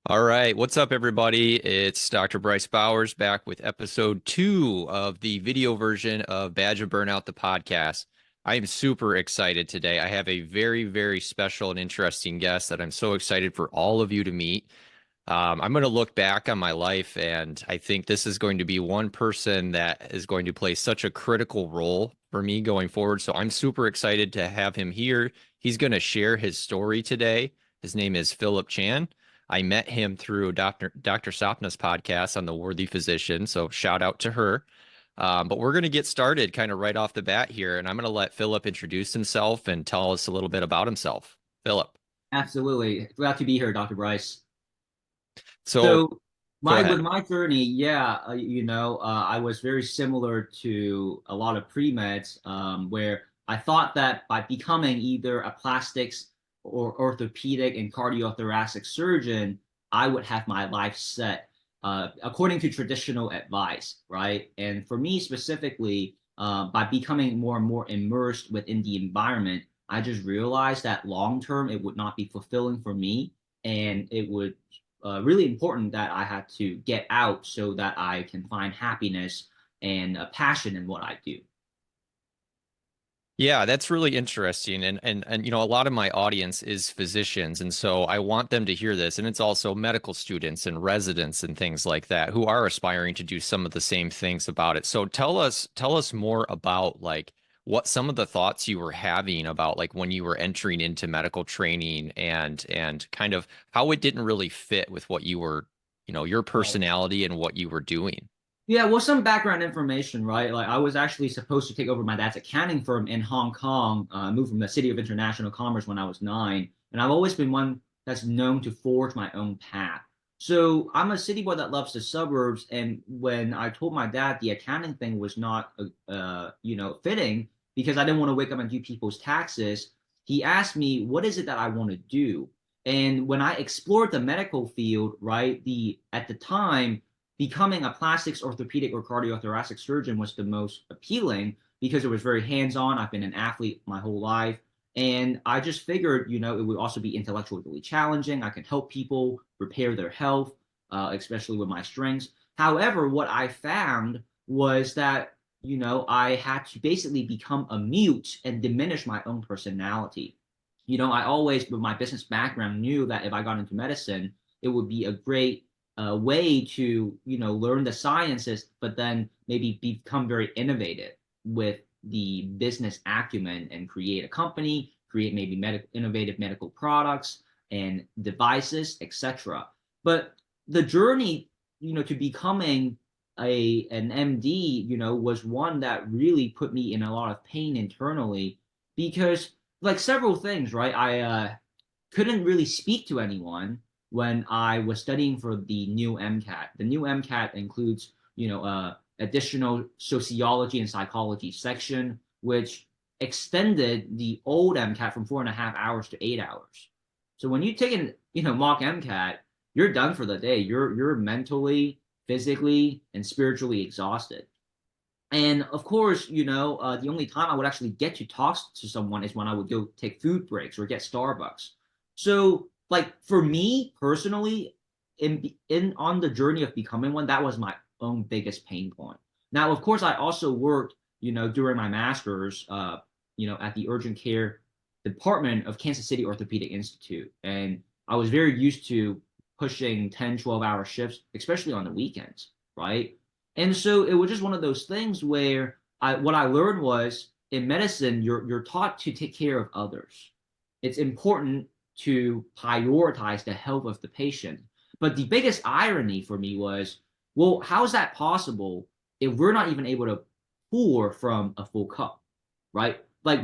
All right, what's up, everybody? It's Dr. Bryce Bowers back with episode 2 of the video version of Badge of Burnout, the podcast. I am super excited today. I have a very, very special and interesting guest that I'm so excited for all of you to meet. I'm going to look back on my life, and I think this is going to be one person that is going to play such a critical role for me going forward. So I'm super excited to have him here. He's going to share his story today. His name is Philip Chan. I met him through Dr. Sapna's podcast on The Worthy Physician. So shout out to her. But we're going to get started kind of right off the bat here, and I'm going to let Philip introduce himself and tell us a little bit about himself. Philip. Absolutely. Glad to be here, Dr. Bryce. So So go my with ahead. my journey, I was very similar to a lot of pre-meds, where I thought that by becoming either a plastics or orthopedic and cardiothoracic surgeon, I would have my life set according to traditional advice, right? And for me specifically, by becoming more and more immersed within the environment, I just realized that long term it would not be fulfilling for me, and it would really important that I had to get out so that I can find happiness and a passion in what I do. Yeah, that's really interesting. And a lot of my audience is physicians, and so I want them to hear this. And it's also medical students and residents and things like that who are aspiring to do some of the same things about it. So tell us more about like what some of the thoughts you were having about like when you were entering into medical training and kind of how it didn't really fit with what you were, your Right. personality and what you were doing. Yeah, well, some background information, right? Like I was actually supposed to take over my dad's accounting firm in Hong Kong. Moved from the City of International Commerce when I was 9, and I've always been one that's known to forge my own path. So I'm a city boy that loves the suburbs, and when I told my dad the accounting thing was not, fitting because I didn't want to wake up and do people's taxes, he asked me, "What is it that I want to do?" And when I explored the medical field, right, the at the time becoming a plastics orthopedic or cardiothoracic surgeon was the most appealing because it was very hands-on. I've been an athlete my whole life. And I just figured, it would also be intellectually challenging. I can help people repair their health, especially with my strengths. However, what I found was that, I had to basically become a mute and diminish my own personality. I always, with my business background, knew that if I got into medicine, it would be a great way to learn the sciences, but then maybe become very innovative with the business acumen and create a company, create maybe innovative medical products and devices, etc. But the journey, to becoming an MD, was one that really put me in a lot of pain internally because like several things, right? I couldn't really speak to anyone when I was studying for the new MCAT. The new MCAT includes, additional sociology and psychology section, which extended the old MCAT from 4.5 hours to 8 hours. So when you take an, mock MCAT, you're done for the day. You're mentally, physically, and spiritually exhausted. And of course, the only time I would actually get to talk to someone is when I would go take food breaks or get Starbucks. So, like for me personally, in on the journey of becoming one, that was my own biggest pain point. Now, of course, I also worked, during my master's, at the urgent care department of Kansas City Orthopedic Institute, and I was very used to pushing 10, 12-hour shifts, especially on the weekends, right? And so it was just one of those things where what I learned was in medicine, you're taught to take care of others. It's important to prioritize the health of the patient. But the biggest irony for me was, well, how is that possible if we're not even able to pour from a full cup, right? Like,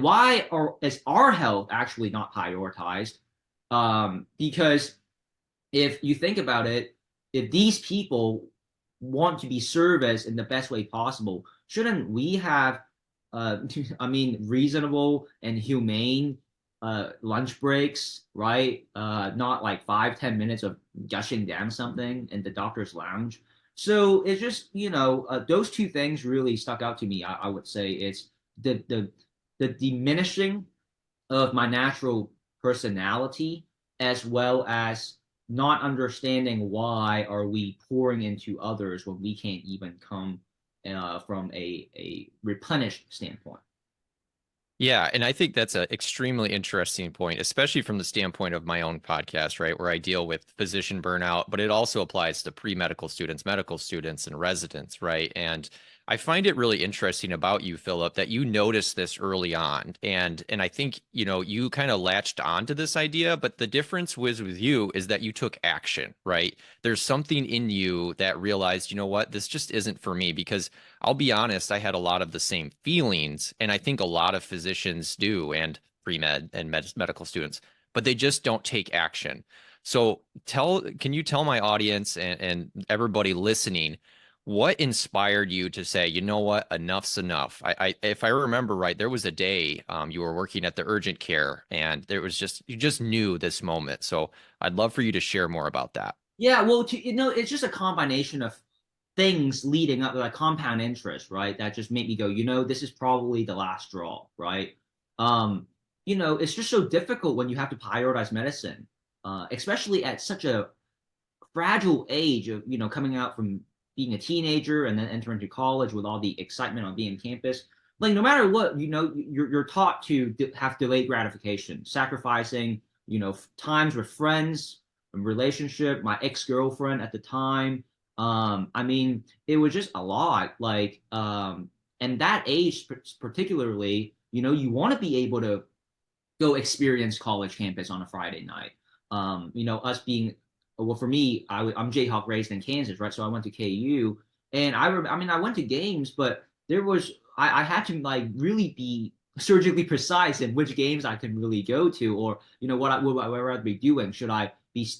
is our health actually not prioritized? Because if you think about it, if these people want to be serviced in the best way possible, shouldn't we have, reasonable and humane lunch breaks, right? Not like 5, 10 minutes of gushing down something in the doctor's lounge. So it's just, those two things really stuck out to me. I would say it's the diminishing of my natural personality as well as not understanding why are we pouring into others when we can't even come from a replenished standpoint. Yeah, and I think that's an extremely interesting point, especially from the standpoint of my own podcast, right, where I deal with physician burnout, but it also applies to pre-medical students, medical students, and residents, right? And I find it really interesting about you, Philip, that you noticed this early on, and I think, you kind of latched onto this idea, but the difference was with you is that you took action, right? There's something in you that realized, you know what, this just isn't for me because I'll be honest, I had a lot of the same feelings, and I think a lot of physicians do, and pre-med and medical students, but they just don't take action. So can you tell my audience and everybody listening, what inspired you to say, you know what, enough's enough? If I remember right, there was a day you were working at the urgent care, and you just knew this moment. So I'd love for you to share more about that. Yeah, well, it's just a combination of things leading up, like compound interest, right? That just made me go, this is probably the last straw, right? Um, it's just so difficult when you have to prioritize medicine, especially at such a fragile age of, coming out from being a teenager and then entering to college with all the excitement on being on campus. Like no matter what, you're taught to have delayed gratification, sacrificing, times with friends, relationship, my ex-girlfriend at the time. I mean, it was just a lot. And that age particularly, you want to be able to go experience college campus on a Friday night. Us being well for me, I'm Jayhawk raised in Kansas, right? So I went to KU, and I mean, I went to games, but I had to like really be surgically precise in which games I can really go to, or what I would rather be doing. Should I be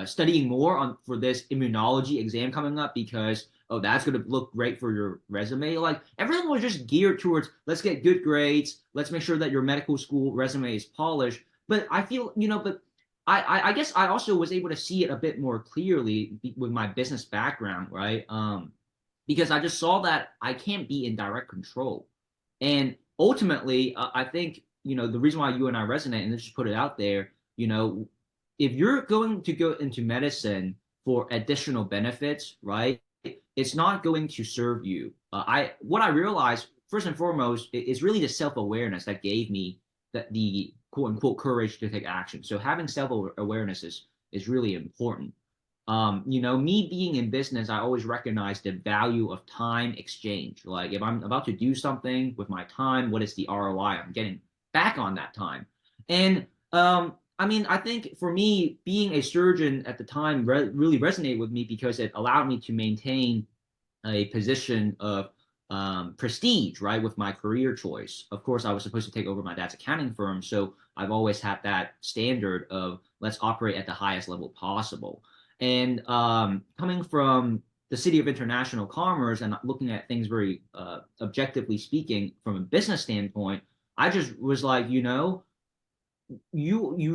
studying more on for this immunology exam coming up because oh that's going to look great for your resume? Like everything was just geared towards let's get good grades, let's make sure that your medical school resume is polished. But I feel but I guess I also was able to see it a bit more clearly with my business background, right? Because I just saw that I can't be in direct control. And ultimately, I think, the reason why you and I resonate, and let's just put it out there, if you're going to go into medicine for additional benefits, right, it's not going to serve you. What I realized first and foremost is really the self-awareness that gave me the quote unquote courage to take action. So having self-awareness is really important. Me being in business, I always recognize the value of time exchange. Like if I'm about to do something with my time, what is the ROI I'm getting back on that time? And I mean, I think for me, being a surgeon at the time really resonated with me because it allowed me to maintain a position of prestige, right, with my career choice. Of course, I was supposed to take over my dad's accounting firm, so I've always had that standard of let's operate at the highest level possible. And coming from the city of international commerce and looking at things very objectively speaking from a business standpoint, I just was like, you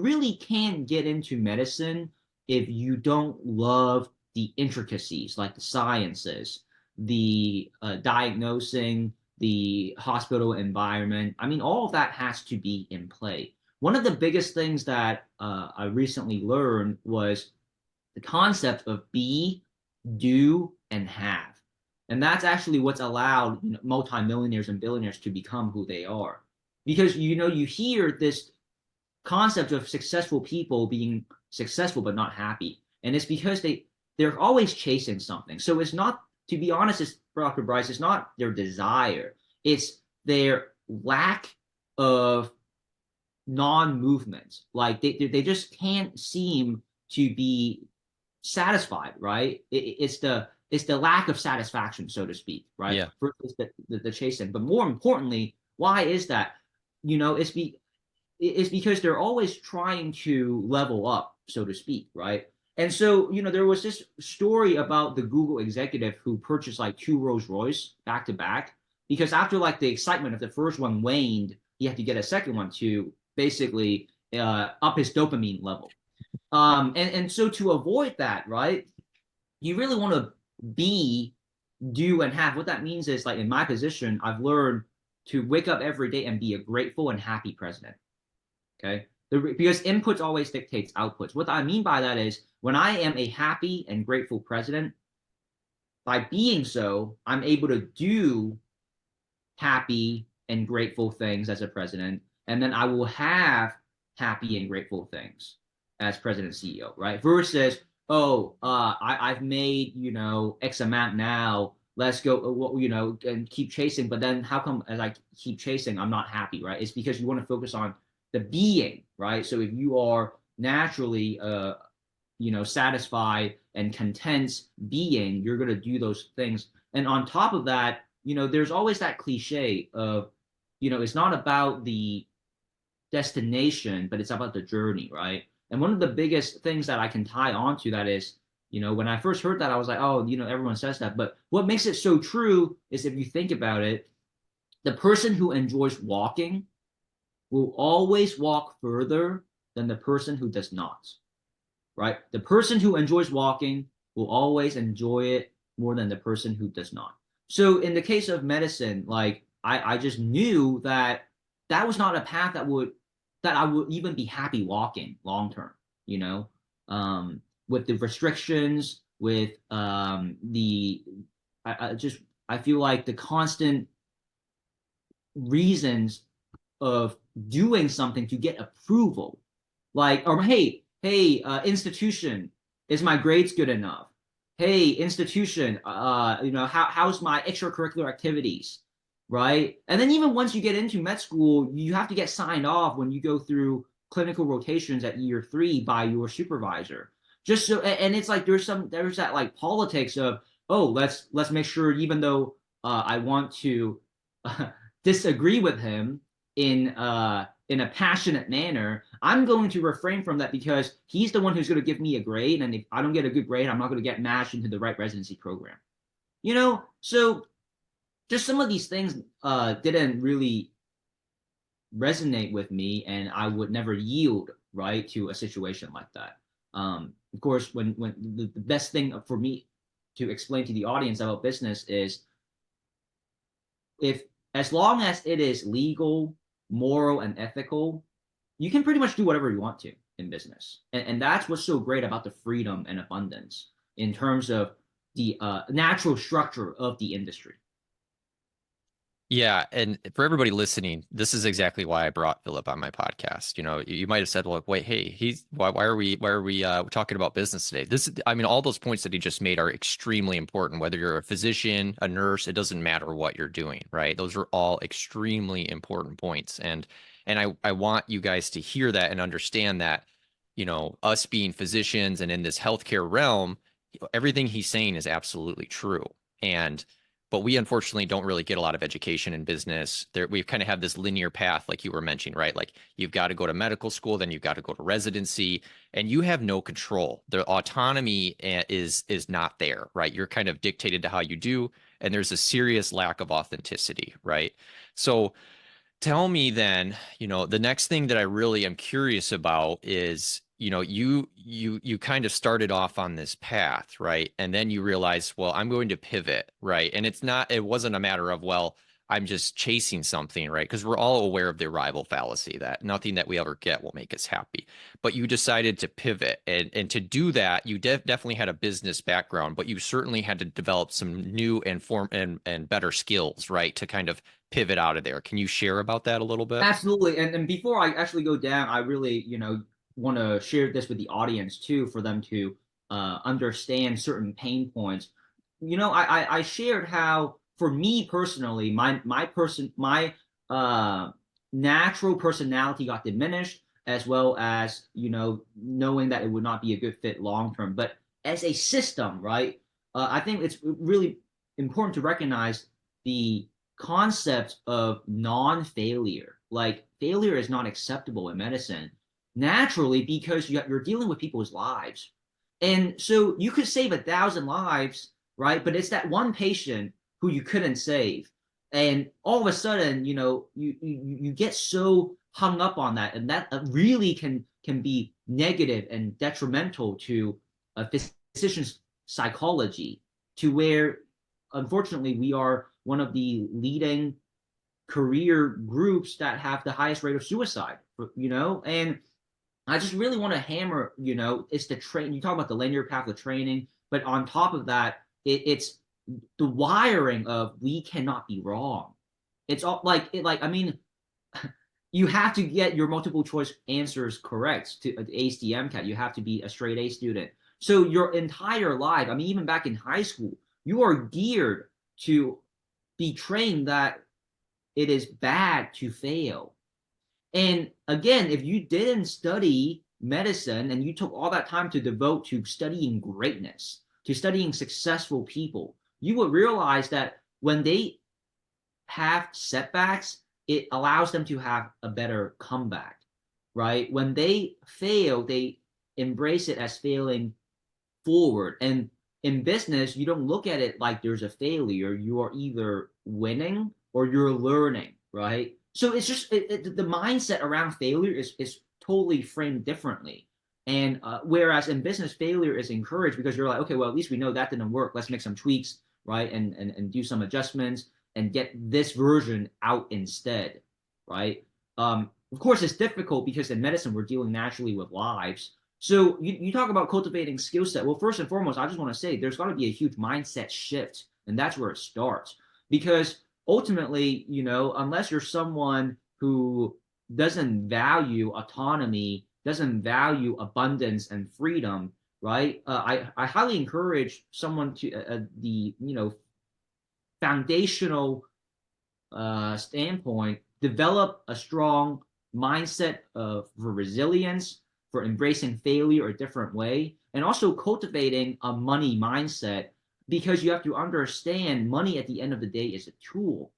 really can't get into medicine if you don't love the intricacies, like the sciences, the diagnosing, the hospital environment. I mean, all of that has to be in play. One of the biggest things that I recently learned was the concept of be, do, and have. And that's actually what's allowed multimillionaires and billionaires to become who they are. Because you hear this concept of successful people being successful but not happy. And it's because they're always chasing something. So it's not, to be honest, it's Dr. Bryce, it's not their desire, it's their lack of non-movement. Like they just can't seem to be satisfied, right? It's the lack of satisfaction, so to speak, right? Yeah. First, it's the chasing, but more importantly, why is that? It's because they're always trying to level up, so to speak, right? And so, there was this story about the Google executive who purchased like two Rolls Royce back to back because after like the excitement of the first one waned, he had to get a second one to basically up his dopamine level. And so to avoid that, right, you really want to be, do, and have. What that means is like in my position, I've learned to wake up every day and be a grateful and happy president. Okay. Because inputs always dictates outputs. What I mean by that is when I am a happy and grateful president, by being so, I'm able to do happy and grateful things as a president, and then I will have happy and grateful things as president CEO, right? Versus, oh, I've made X amount now. Let's go, and keep chasing. But then, how come as I keep chasing, I'm not happy, right? It's because you want to focus on the being, right? So if you are naturally, satisfied and content being, you're going to do those things. And on top of that, there's always that cliche of, it's not about the destination, but it's about the journey, right? And one of the biggest things that I can tie onto that is, when I first heard that, I was like, oh, everyone says that. But what makes it so true is if you think about it, the person who enjoys walking will always walk further than the person who does not, right? The person who enjoys walking will always enjoy it more than the person who does not. So in the case of medicine, like I just knew that that was not a path that I would even be happy walking long term, you know, with the restrictions, with the I feel like the constant reasons of doing something to get approval, like, or hey, institution, is my grades good enough? Hey, institution, how's my extracurricular activities, right? And then even once you get into med school, you have to get signed off when you go through clinical rotations at year 3 by your supervisor. Just so, and it's like there's that like politics of, oh, let's make sure, even though I want to disagree with him in a passionate manner, I'm going to refrain from that because he's the one who's going to give me a grade, and if I don't get a good grade, I'm not going to get matched into the right residency program. So just some of these things didn't really resonate with me, and I would never yield right to a situation like that. Of course, when the best thing for me to explain to the audience about business is, if as long as it is legal, moral, and ethical, you can pretty much do whatever you want to in business. And that's what's so great about the freedom and abundance in terms of the natural structure of the industry. Yeah, and for everybody listening, this is exactly why I brought Philip on my podcast. You might have said, "Well, wait, hey, why are we talking about business today?" I mean, all those points that he just made are extremely important. Whether you're a physician, a nurse, it doesn't matter what you're doing, right? Those are all extremely important points, and I want you guys to hear that and understand that, us being physicians and in this healthcare realm, everything he's saying is absolutely true, and but we unfortunately don't really get a lot of education in business. We kind of have this linear path, like you were mentioning, right? Like you've got to go to medical school, then you've got to go to residency, and you have no control. The autonomy is not there, right? You're kind of dictated to how you do, and there's a serious lack of authenticity, right? So tell me then, the next thing that I really am curious about is, you kind of started off on this path, right? And then you realize, well, I'm going to pivot, right? And it wasn't a matter of, well, I'm just chasing something, right? Because we're all aware of the arrival fallacy, that nothing that we ever get will make us happy. But you decided to pivot. And to do that, you definitely had a business background, but you certainly had to develop some new and better skills, right? To kind of pivot out of there. Can you share about that a little bit? Absolutely. And before I actually go down, I really, want to share this with the audience too, for them to understand certain pain points. I shared how, for me personally, my natural personality got diminished, as well as knowing that it would not be a good fit long term. But as a system, right? I think it's really important to recognize the concept of non-failure. Like, failure is not acceptable in medicine, naturally, because you're dealing with people's lives. And so you could save 1,000 lives, right? But it's that one patient who you couldn't save. And all of a sudden, you get so hung up on that. And that really can be negative and detrimental to a physician's psychology, to where, unfortunately, we are one of the leading career groups that have the highest rate of suicide, and I just really want to hammer, it's the train. You talk about the linear path of training, but on top of that, it's the wiring of we cannot be wrong. It's all I mean, you have to get your multiple choice answers correct to ace the MCAT. You have to be a straight A student. So your entire life, I mean, even back in high school, you are geared to be trained that it is bad to fail. And again, if you didn't study medicine and you took all that time to devote to studying greatness, to studying successful people, you would realize that when they have setbacks, it allows them to have a better comeback, right? When they fail, they embrace it as failing forward. And in business, you don't look at it like there's a failure. You are either winning or you're learning, right? So it's just the mindset around failure is totally framed differently. And whereas in business, failure is encouraged because you're like, okay, well, at least we know that didn't work. Let's make some tweaks, right? And do some adjustments and get this version out instead, right? Of course, it's difficult because in medicine, we're dealing naturally with lives. So you talk about cultivating skill set. Well, first and foremost, I just want to say there's got to be a huge mindset shift, and that's where it starts. Because ultimately, unless you're someone who doesn't value autonomy, doesn't value abundance and freedom, right? I highly encourage someone to the foundational standpoint, develop a strong mindset for resilience, for embracing failure a different way, and also cultivating a money mindset because you have to understand money at the end of the day is a tool.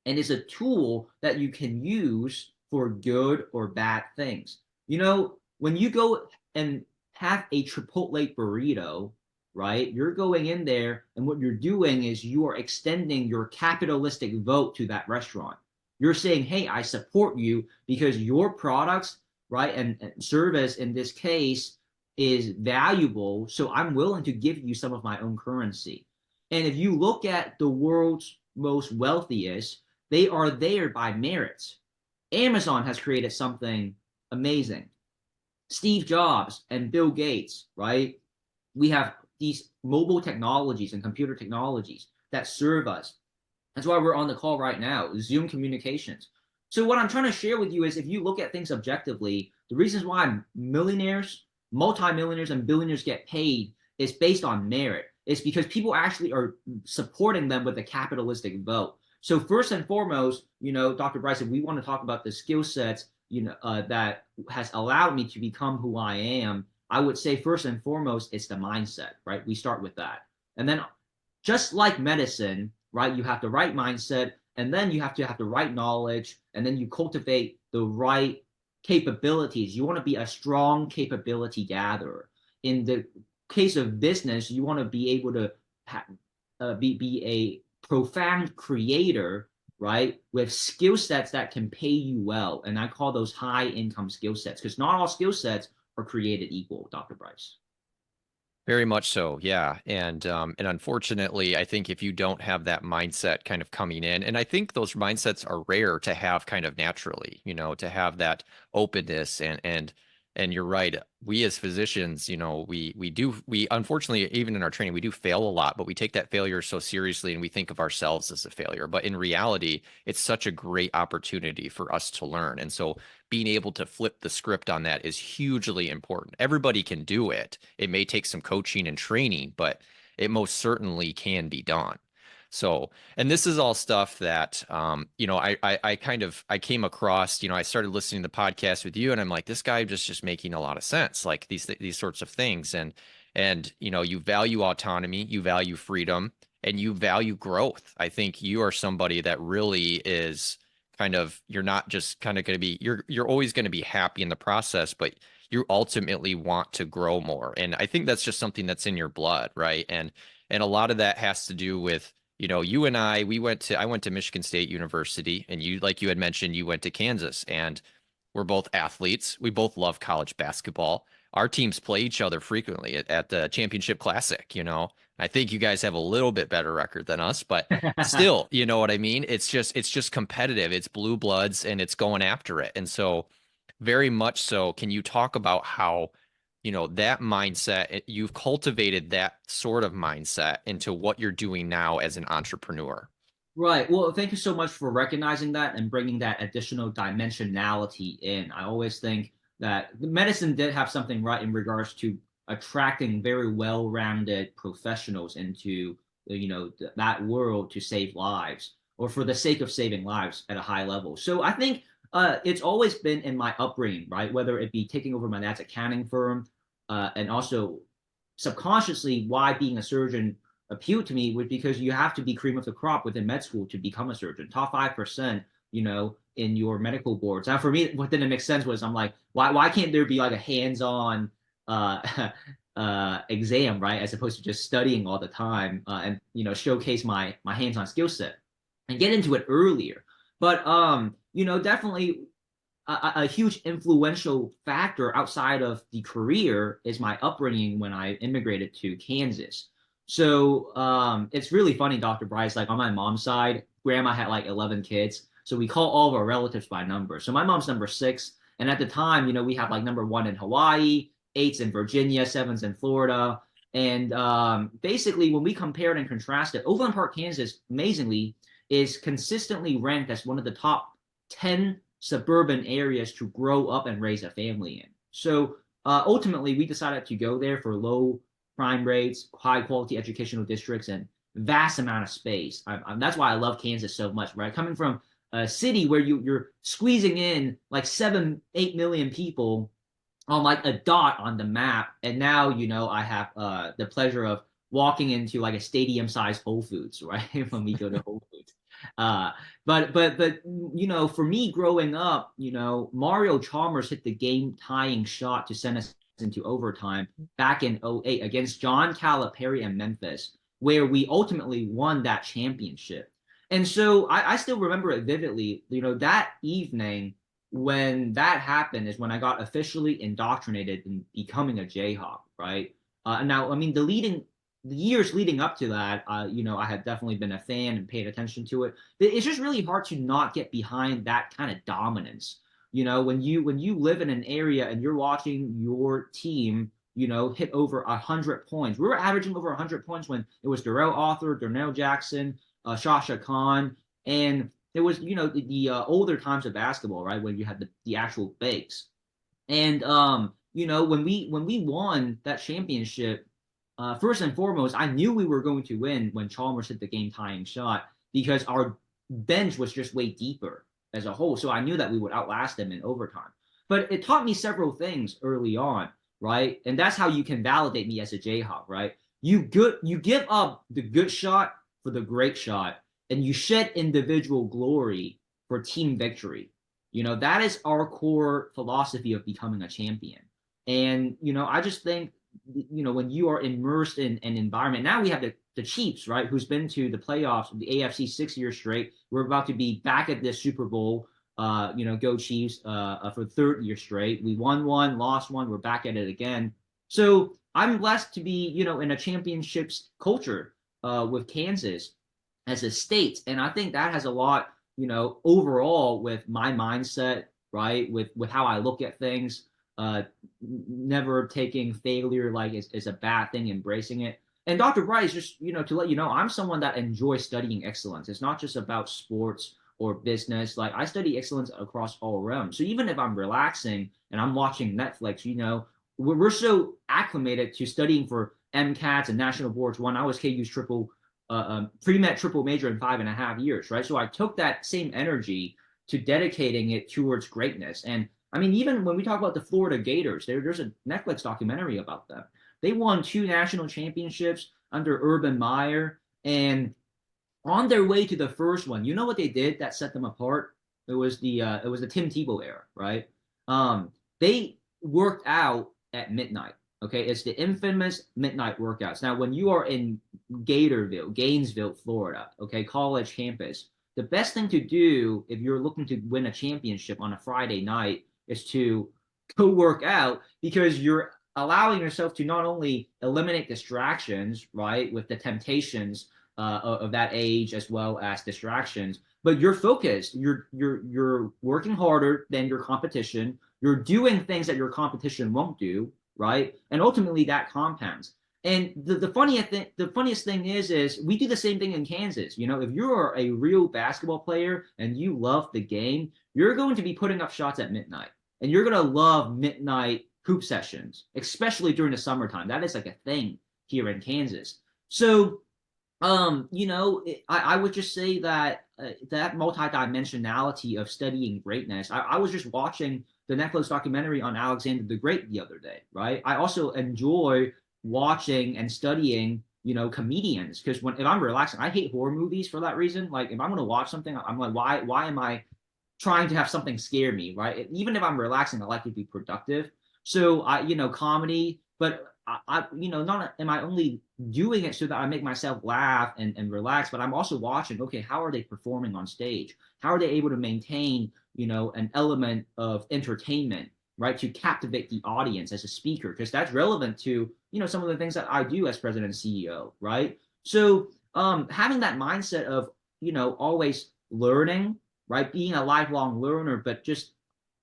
And it's a tool that you can use for good or bad things. When you go and have a Chipotle burrito, right? You're going in there, and what you're doing is you are extending your capitalistic vote to that restaurant. You're saying, hey, I support you because your products, right, and service in this case is valuable. So I'm willing to give you some of my own currency. And if you look at the world's most wealthiest, they are there by merit. Amazon has created something amazing. Steve Jobs and Bill Gates, right? We have these mobile technologies and computer technologies that serve us. That's why we're on the call right now, Zoom communications. So what I'm trying to share with you is if you look at things objectively, the reasons why millionaires, multimillionaires, and billionaires get paid is based on merit. It's because people actually are supporting them with a capitalistic vote. So first and foremost, Dr. Bryce, if we want to talk about the skill sets, that has allowed me to become who I am, I would say first and foremost, it's the mindset, right? We start with that. And then just like medicine, right, you have the right mindset, and then you have to have the right knowledge, and then you cultivate the right capabilities. You want to be a strong capability gatherer. In the case of business, you want to be able to be a profound creator, right, with skill sets that can pay you well. And I call those high income skill sets because not all skill sets are created equal, Dr. Bryce. Very much so, yeah. And unfortunately, I think if you don't have that mindset kind of coming in, and I think those mindsets are rare to have kind of naturally, to have that openness and you're right. We as physicians, we unfortunately even in our training we do fail a lot, but we take that failure so seriously and we think of ourselves as a failure. But in reality, it's such a great opportunity for us to learn. And so being able to flip the script on that is hugely important. Everybody can do it. It may take some coaching and training, but it most certainly can be done. So, and this is all stuff that, I came across, I started listening to the podcast with you and I'm like, this guy just making a lot of sense, like these sorts of things. And, you value autonomy, you value freedom, and you value growth. I think you are somebody that really is you're not just kind of going to be, you're always going to be happy in the process, but you ultimately want to grow more. And I think that's just something that's in your blood, right? And a lot of that has to do with, you and I went to Michigan State University, and like you had mentioned, you went to Kansas, and we're both athletes. We both love college basketball. Our teams play each other frequently at the championship classic. I think you guys have a little bit better record than us, but still, you know what I mean? It's just competitive. It's blue bloods and it's going after it. And so Very much so. Can you talk about how, that mindset, you've cultivated that sort of mindset into what you're doing now as an entrepreneur? Right. Well, thank you so much for recognizing that and bringing that additional dimensionality in. I always think that the medicine did have something right in regards to attracting very well-rounded professionals into that world to save lives or for the sake of saving lives at a high level. So I think it's always been in my upbringing, right? Whether it be taking over my dad's accounting firm, and also subconsciously why being a surgeon appealed to me was because you have to be cream of the crop within med school to become a surgeon. Top 5%, in your medical boards. Now, for me, what didn't make sense was I'm like, why can't there be like a hands-on exam, right, as opposed to just studying all the time and showcase my hands-on skill set and get into it earlier. But definitely a huge influential factor outside of the career is my upbringing when I immigrated to Kansas. So it's really funny, Dr. Bryce. Like on my mom's side, grandma had like 11 kids. So we call all of our relatives by number. So my mom's number six. And at the time, we have like number one in Hawaii, eights in Virginia, sevens in Florida. And basically, when we compared and contrasted, Overland Park, Kansas, amazingly, is consistently ranked as one of the top 10 suburban areas to grow up and raise a family in. So ultimately, we decided to go there for low crime rates, high quality educational districts, and vast amount of space. That's why I love Kansas so much, right? Coming from a city where you're squeezing in like 7-8 million people on like a dot on the map, and now I have the pleasure of walking into like a stadium-sized Whole Foods, right? When we go to Whole Foods. Uh, but for me growing up, Mario Chalmers hit the game-tying shot to send us into overtime back in '08 against John Calipari and Memphis, where we ultimately won that championship. And so I still remember it vividly. That evening when that happened is when I got officially indoctrinated in becoming a Jayhawk, right? Now, I mean, the years leading up to that, I had definitely been a fan and paid attention to it. But it's just really hard to not get behind that kind of dominance. When you live in an area and you're watching your team, hit over 100 points. We were averaging over 100 points when it was Darrell Arthur, Darnell Jackson, Shasha Khan, and it was the older times of basketball, right, when you had the actual bigs. And when we won that championship, first and foremost, I knew we were going to win when Chalmers hit the game tying shot because our bench was just way deeper as a whole. So I knew that we would outlast them in overtime. But it taught me several things early on, right? And that's how you can validate me as a Jayhawk, right? You give up the good shot for the great shot, and you shed individual glory for team victory. That is our core philosophy of becoming a champion. And I just think when you are immersed in an environment, now we have the Chiefs, right, who's been to the playoffs, the AFC 6 years straight. We're about to be back at this Super Bowl. Go Chiefs for the third year straight. We won one, lost one. We're back at it again. So I'm blessed to be, in a championships culture with Kansas as a state, and I think that has a lot, overall with my mindset, right, with how I look at things. Never taking failure like is a bad thing, embracing it. And Dr. Bryce, just to let you know, I'm someone that enjoys studying excellence. It's not just about sports or business. Like I study excellence across all realms. So even if I'm relaxing and I'm watching Netflix, we're so acclimated to studying for MCATs and national boards. When I was KU's pre-med triple major in 5.5 years, right? So I took that same energy to dedicating it towards greatness. And I mean, even when we talk about the Florida Gators, there's a Netflix documentary about them. They won 2 national championships under Urban Meyer, and on their way to the first one, you know what they did that set them apart? It was the Tim Tebow era, right? They worked out at midnight. Okay, it's the infamous midnight workouts. Now, when you are in Gainesville, Florida, okay, college campus, the best thing to do if you're looking to win a championship on a Friday night is to go work out because you're allowing yourself to not only eliminate distractions, right, with the temptations of that age as well as distractions, but you're focused. You're working harder than your competition. You're doing things that your competition won't do, right? And ultimately that compounds. And the funniest thing is we do the same thing in Kansas. You know, if you're a real basketball player and you love the game, you're going to be putting up shots at midnight, and you're going to love midnight hoop sessions, especially during the summertime. That is like a thing here in Kansas. So I would just say that that multidimensionality of studying greatness. I was just watching the Netflix documentary on Alexander the Great the other day, right? I also enjoy watching and studying, comedians, because if I'm relaxing, I hate horror movies for that reason. Like if I'm gonna watch something, I'm like, why am I trying to have something scare me, right? Even if I'm relaxing, I like to be productive. So comedy, but not am I only doing it so that I make myself laugh and relax, but I'm also watching, okay, how are they performing on stage? How are they able to maintain, an element of entertainment, right? To captivate the audience as a speaker, because that's relevant to, some of the things that I do as president and CEO, right? So having that mindset of, always learning, right? Being a lifelong learner, but just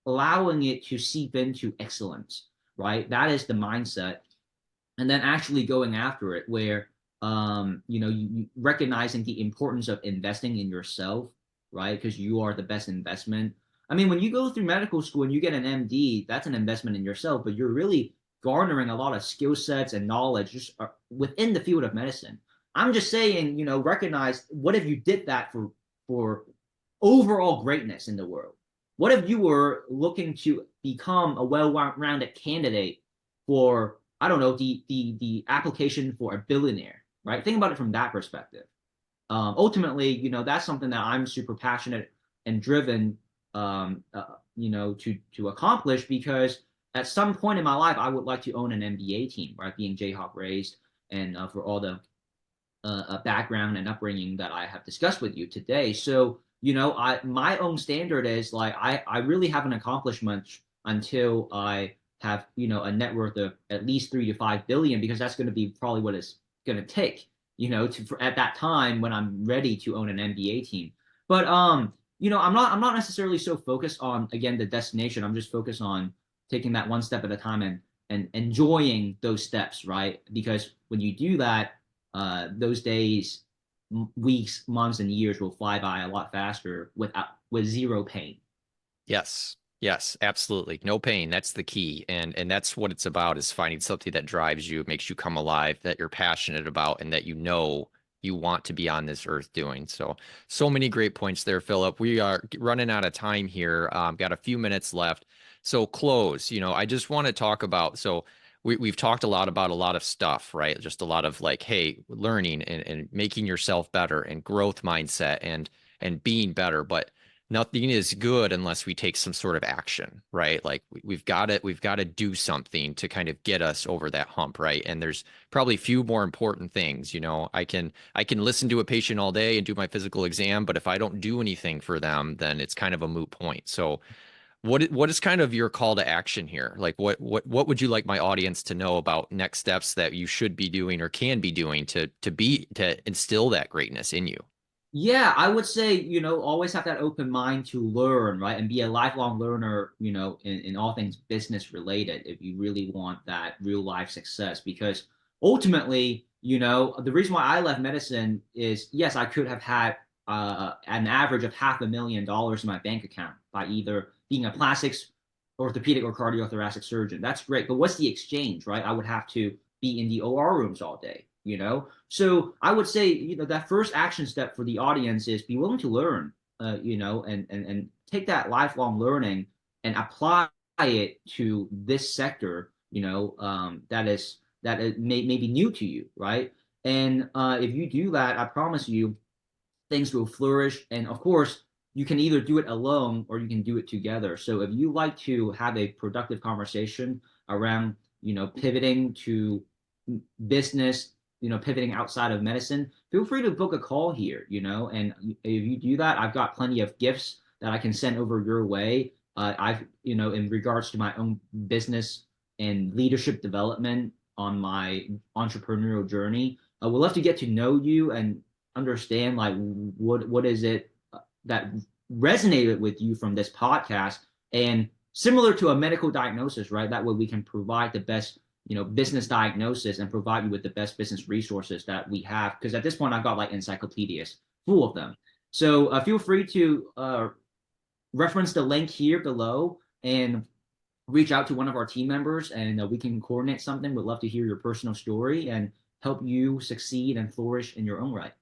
allowing it to seep into excellence, right? That is the mindset. And then actually going after it where, you recognizing the importance of investing in yourself, right? Because you are the best investment. I mean, when you go through medical school and you get an MD, that's an investment in yourself, but you're really garnering a lot of skill sets and knowledge just within the field of medicine. I'm just saying, recognize what if you did that for overall greatness in the world? What if you were looking to become a well-rounded candidate for, I don't know, the application for a billionaire, right? Think about it from that perspective. Ultimately, that's something that I'm super passionate and driven, to accomplish, because at some point in my life, I would like to own an NBA team, right? Being Jayhawk raised, and for all the background and upbringing that I have discussed with you today. So, my own standard is like I really haven't accomplished much until I have, a net worth of at least 3 to 5 billion, because that's going to be probably what it's going to take, at that time when I'm ready to own an NBA team. But I'm not necessarily so focused on, again, the destination. I'm just focused on taking that one step at a time and enjoying those steps, right? Because when you do that, those days, weeks, months, and years will fly by a lot faster with zero pain. Yes. Yes, absolutely. No pain. That's the key. And that's what it's about, is finding something that drives you, makes you come alive, that you're passionate about, and that you want to be on this earth doing. So many great points there, Philip. We are running out of time here. Got a few minutes left. So close, I just want to talk about, so we've talked about a lot of stuff, right? Just a lot of like, hey, learning and making yourself better and growth mindset and being better. But nothing is good unless we take some sort of action, right? Like we've got to do something to kind of get us over that hump, right? And there's probably few more important things. I can listen to a patient all day and do my physical exam, but if I don't do anything for them, then it's kind of a moot point. So what is kind of your call to action here? Like what would you like my audience to know about next steps that you should be doing or can be doing to instill that greatness in you? Yeah, I would say, always have that open mind to learn, right? And be a lifelong learner, in all things business related, if you really want that real life success. Because ultimately, the reason why I left medicine is, yes, I could have had an average of $500,000 in my bank account by either being a plastics, orthopedic, or cardiothoracic surgeon. That's great. But what's the exchange, right? I would have to be in the OR rooms all day, So I would say, that first action step for the audience is be willing to learn, and take that lifelong learning and apply it to this sector, that is may be new to you, right? And if you do that, I promise you, things will flourish. And of course, you can either do it alone or you can do it together. So if you like to have a productive conversation around, pivoting to business, pivoting outside of medicine, feel free to book a call here, and if you do that, I've got plenty of gifts that I can send over your way. I've, in regards to my own business and leadership development on my entrepreneurial journey, I would love to get to know you and understand like what is it that resonated with you from this podcast, and similar to a medical diagnosis, right? That way we can provide the best, business diagnosis and provide you with the best business resources that we have. Because at this point, I've got like encyclopedias full of them. So feel free to reference the link here below and reach out to one of our team members, and we can coordinate something. We'd love to hear your personal story and help you succeed and flourish in your own right.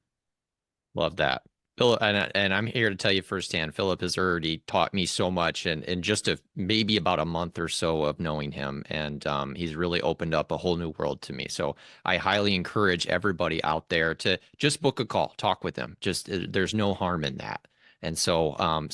Love that. Philip, and I'm here to tell you firsthand, Philip has already taught me so much and just maybe about a month or so of knowing him. And he's really opened up a whole new world to me. So I highly encourage everybody out there to just book a call, talk with him. Just there's no harm in that. And so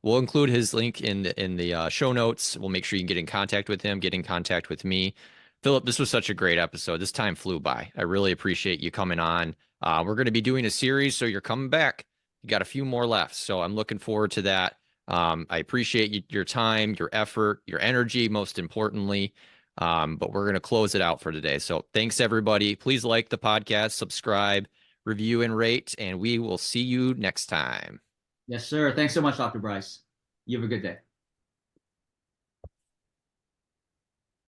we'll include his link in the show notes. We'll make sure you can get in contact with him, get in contact with me. Philip, this was such a great episode. This time flew by. I really appreciate you coming on. We're going to be doing a series, so you're coming back. You got a few more left, so I'm looking forward to that. I appreciate your time, your effort, your energy, most importantly. But we're going to close it out for today. So thanks, everybody. Please like the podcast, subscribe, review, and rate, and we will see you next time. Yes, sir. Thanks so much, Dr. Bryce. You have a good day.